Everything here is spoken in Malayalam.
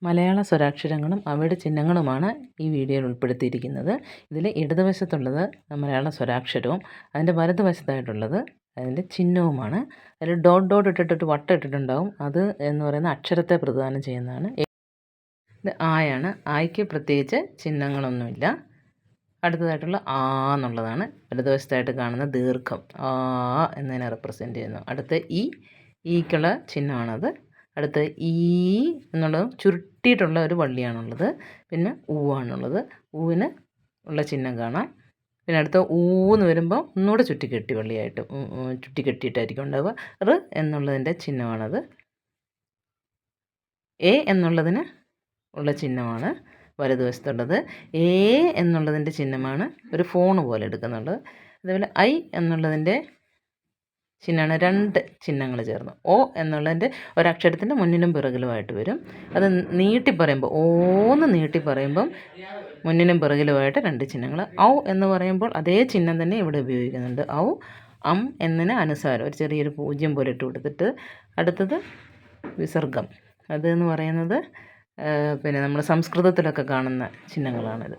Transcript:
മലയാള സ്വരാക്ഷരങ്ങളും അവയുടെ ചിഹ്നങ്ങളുമാണ് ഈ വീഡിയോയിൽ ഉൾപ്പെടുത്തിയിരിക്കുന്നത്. ഇതിൽ ഇടതുവശത്തുള്ളത് മലയാള സ്വരാക്ഷരവും അതിൻ്റെ വലതുവശത്തായിട്ടുള്ളത് അതിൻ്റെ ചിഹ്നവുമാണ്. അതിൽ ഡോട്ട് ഡോട്ട് ഇട്ടിട്ട് വട്ടം ഇട്ടിട്ടുണ്ടാവും. അത് എന്ന് പറയുന്ന അക്ഷരത്തെ പ്രതിദാനം ചെയ്യുന്നതാണ്. ഇത് ആയാണ്. ആയ്ക്ക് പ്രത്യേകിച്ച് ചിഹ്നങ്ങളൊന്നുമില്ല. അടുത്തതായിട്ടുള്ള ആ എന്നുള്ളതാണ്. വലതുവശത്തായിട്ട് കാണുന്ന ദീർഘം ആ എന്നതിനെ റെപ്രസെൻ്റ് ചെയ്യുന്നു. അടുത്ത ഈക്കുള്ള ചിഹ്നമാണത്. അടുത്ത് ഈ എന്നുള്ളത് ചുരുട്ടിയിട്ടുള്ള ഒരു വള്ളിയാണുള്ളത്. പിന്നെ ഊവാണുള്ളത്. ഊവിന് ഉള്ള ചിഹ്നം കാണാം. പിന്നെ അടുത്ത ഊന്ന് വരുമ്പോൾ ഒന്നുകൂടെ ചുറ്റിക്കെട്ടി വള്ളിയായിട്ട് ചുറ്റിക്കെട്ടിയിട്ടായിരിക്കും ഉണ്ടാവുക. റ് എന്നുള്ളതിൻ്റെ ചിഹ്നമാണത്. എ എന്നുള്ളതിന് ഉള്ള ചിഹ്നമാണ് വലതുവശത്തുള്ളത്. എ എന്നുള്ളതിൻ്റെ ചിഹ്നമാണ് ഒരു ഫോൺ പോലെ എടുക്കുന്നുള്ളത്. അതേപോലെ ഐ എന്നുള്ളതിൻ്റെ ചിഹ്നമാണ് രണ്ട് ചിഹ്നങ്ങൾ ചേർന്ന്. ഓ എന്നുള്ളതിൻ്റെ ഒരക്ഷരത്തിൻ്റെ മുന്നിലും പിറകിലുമായിട്ട് വരും. അത് നീട്ടി പറയുമ്പോൾ ഓന്ന് നീട്ടി പറയുമ്പം മുന്നിലും പിറകിലുമായിട്ട് രണ്ട് ചിഹ്നങ്ങൾ. ഔ എന്ന് പറയുമ്പോൾ അതേ ചിഹ്നം തന്നെ ഇവിടെ ഉപയോഗിക്കുന്നുണ്ട്. ഔ അം എന്നതിന് അനുസാരം ഒരു ചെറിയൊരു പൂജ്യം പോലെ ഇട്ട് കൊടുത്തിട്ട് അടുത്തത് വിസർഗം. അതെന്ന് പറയുന്നത് പിന്നെ നമ്മൾ സംസ്കൃതത്തിലൊക്കെ കാണുന്ന ചിഹ്നങ്ങളാണിത്.